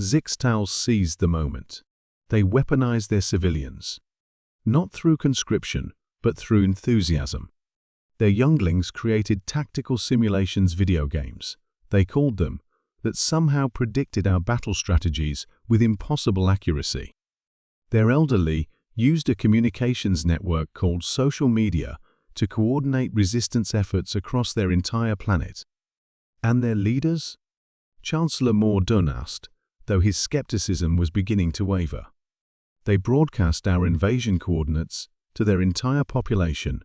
Zixtals seized the moment. They weaponized their civilians. Not through conscription, but through enthusiasm. Their younglings created tactical simulations video games, they called them, that somehow predicted our battle strategies with impossible accuracy. Their elderly used a communications network called social media to coordinate resistance efforts across their entire planet. And their leaders? Chancellor Mordun asked, though his skepticism was beginning to waver. They broadcast our invasion coordinates to their entire population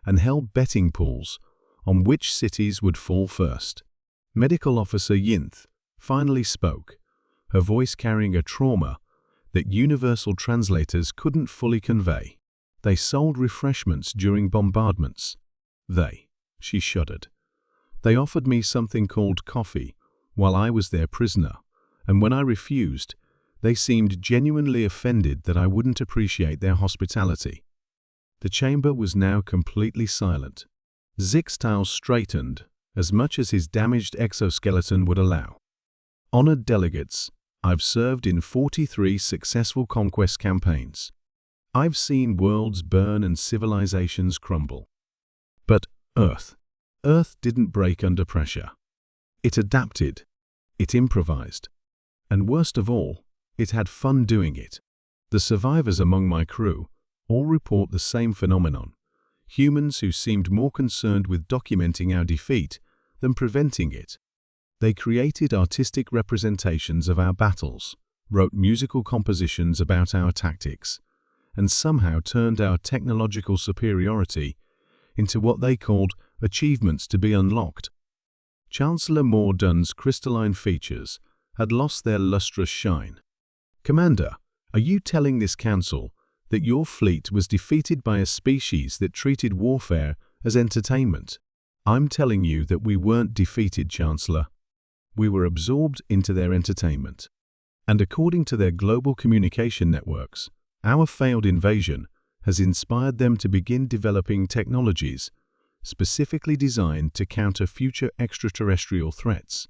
and held betting pools on which cities would fall first. Medical Officer Yinth finally spoke, her voice carrying a trauma that universal translators couldn't fully convey. They sold refreshments during bombardments. She shuddered. They offered me something called coffee while I was their prisoner, and when I refused, they seemed genuinely offended that I wouldn't appreciate their hospitality. The chamber was now completely silent. Zixtals straightened, as much as his damaged exoskeleton would allow. Honored delegates, I've served in 43 successful conquest campaigns. I've seen worlds burn and civilizations crumble. But Earth didn't break under pressure. It adapted, it improvised, and worst of all, it had fun doing it. The survivors among my crew all report the same phenomenon. Humans who seemed more concerned with documenting our defeat than preventing it. They created artistic representations of our battles, wrote musical compositions about our tactics, and somehow turned our technological superiority into what they called achievements to be unlocked. Chancellor Mordun's crystalline features had lost their lustrous shine. Commander, are you telling this council that your fleet was defeated by a species that treated warfare as entertainment? I'm telling you that we weren't defeated, Chancellor. We were absorbed into their entertainment. And according to their global communication networks, our failed invasion has inspired them to begin developing technologies specifically designed to counter future extraterrestrial threats.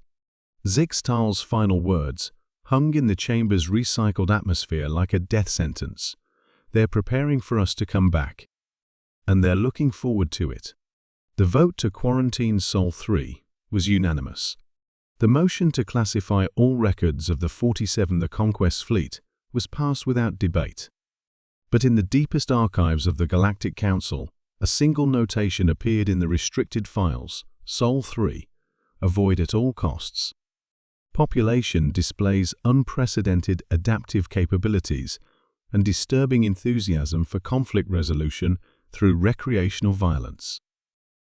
Zixtals' final words hung in the chamber's recycled atmosphere like a death sentence. They're preparing for us to come back. And they're looking forward to it. The vote to quarantine Sol 3 was unanimous. The motion to classify all records of the 47th Conquest Fleet was passed without debate. But in the deepest archives of the Galactic Council, a single notation appeared in the restricted files, Sol 3, avoid at all costs. Population displays unprecedented adaptive capabilities and disturbing enthusiasm for conflict resolution through recreational violence.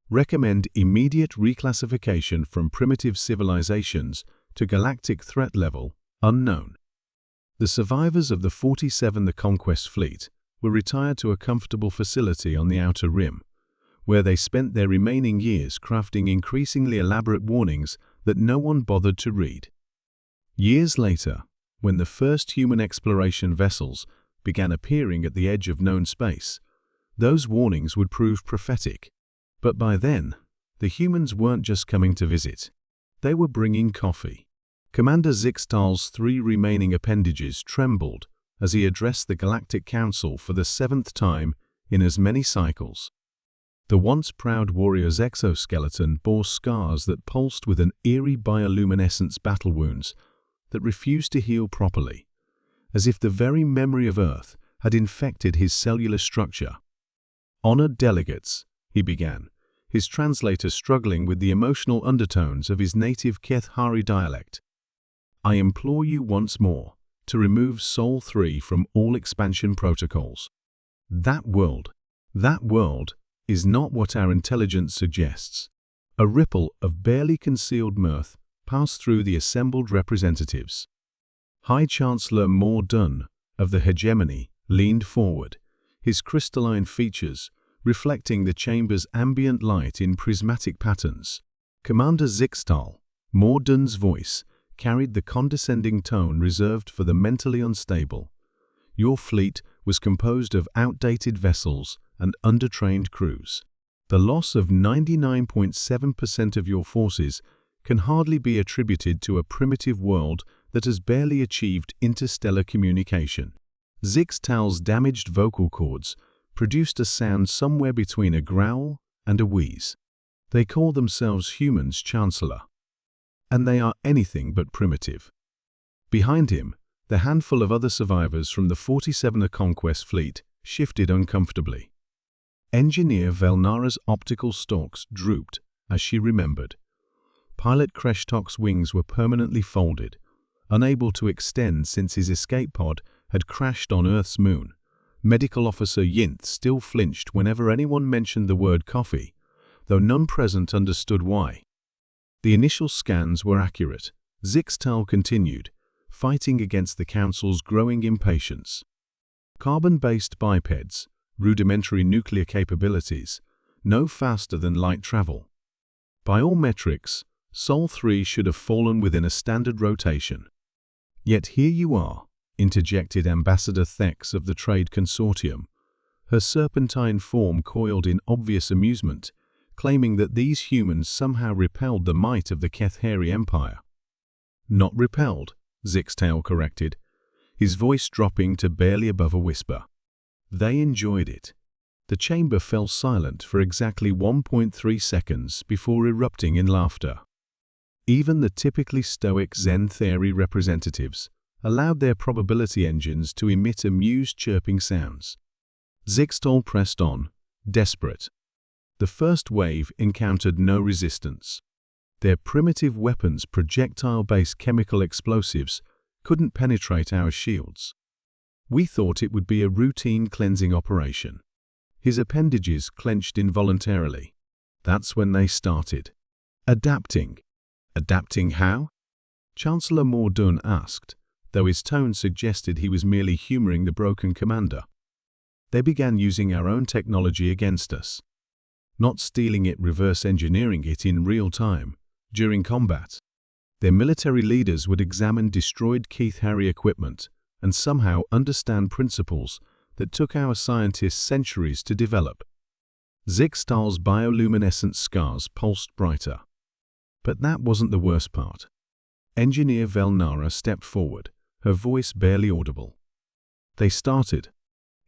Recommend immediate reclassification from primitive civilizations to galactic threat level, unknown. The survivors of the 47th Conquest Fleet were retired to a comfortable facility on the Outer Rim, where they spent their remaining years crafting increasingly elaborate warnings that no one bothered to read. Years later, when the first human exploration vessels began appearing at the edge of known space, those warnings would prove prophetic. But by then, the humans weren't just coming to visit. They were bringing coffee. Commander Zixtals' 3 remaining appendages trembled as he addressed the Galactic Council for the 7th time in as many cycles. The once proud warrior's exoskeleton bore scars that pulsed with an eerie bioluminescence battle wounds that refused to heal properly, as if the very memory of Earth had infected his cellular structure. Honored delegates, he began, his translator struggling with the emotional undertones of his native Kethari dialect. I implore you once more to remove Sol 3 from all expansion protocols. That world is not what our intelligence suggests. A ripple of barely concealed mirth passed through the assembled representatives. High Chancellor Mordun of the hegemony leaned forward, his crystalline features reflecting the chamber's ambient light in prismatic patterns. Commander Zixtal, Mordun's voice carried the condescending tone reserved for the mentally unstable. Your fleet was composed of outdated vessels and undertrained crews. The loss of 99.7% of your forces can hardly be attributed to a primitive world that has barely achieved interstellar communication. Zixtal's damaged vocal cords produced a sound somewhere between a growl and a wheeze. They call themselves humans, Chancellor. And they are anything but primitive. Behind him, the handful of other survivors from the 47er Conquest fleet shifted uncomfortably. Engineer Velnara's optical stalks drooped as she remembered. Pilot Kreshtok's wings were permanently folded, unable to extend since his escape pod had crashed on Earth's moon. Medical Officer Yinth still flinched whenever anyone mentioned the word coffee, though none present understood why. The initial scans were accurate. Zixtal continued, fighting against the Council's growing impatience. Carbon-based bipeds, rudimentary nuclear capabilities, no faster than light travel. By all metrics, Sol 3 should have fallen within a standard rotation. Yet here you are, interjected Ambassador Thex of the Trade Consortium, her serpentine form coiled in obvious amusement, claiming that these humans somehow repelled the might of the Kethari Empire. Not repelled, Zixtal corrected, his voice dropping to barely above a whisper. They enjoyed it. The chamber fell silent for exactly 1.3 seconds before erupting in laughter. Even the typically stoic Zen theory representatives allowed their probability engines to emit amused chirping sounds. Zixtal pressed on, desperate. The first wave encountered no resistance. Their primitive weapons, projectile-based chemical explosives, couldn't penetrate our shields. We thought it would be a routine cleansing operation. His appendages clenched involuntarily. That's when they started. Adapting. Adapting how? Chancellor Mordoun asked, though his tone suggested he was merely humoring the broken commander. They began using our own technology against us. Not stealing it, reverse engineering it in real time, during combat. Their military leaders would examine destroyed Kethari equipment and somehow understand principles that took our scientists centuries to develop. Zixtal's bioluminescent scars pulsed brighter. But that wasn't the worst part. Engineer Velnara stepped forward, her voice barely audible. They started,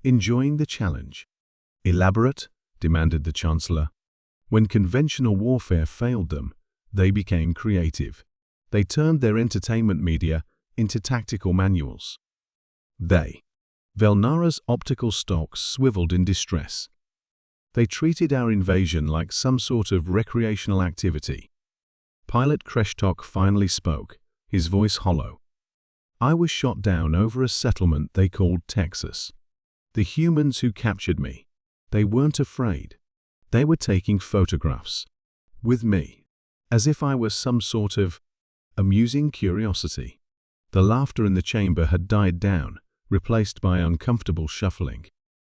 enjoying the challenge. Elaborate? Demanded the Chancellor. When conventional warfare failed them, they became creative. They turned their entertainment media into tactical manuals. Velnara's optical stalks swiveled in distress. They treated our invasion like some sort of recreational activity. Pilot Kreshtok finally spoke, his voice hollow. I was shot down over a settlement they called Texas. The humans who captured me, they weren't afraid. They were taking photographs. With me. As if I was some sort of amusing curiosity. The laughter in the chamber had died down, replaced by uncomfortable shuffling.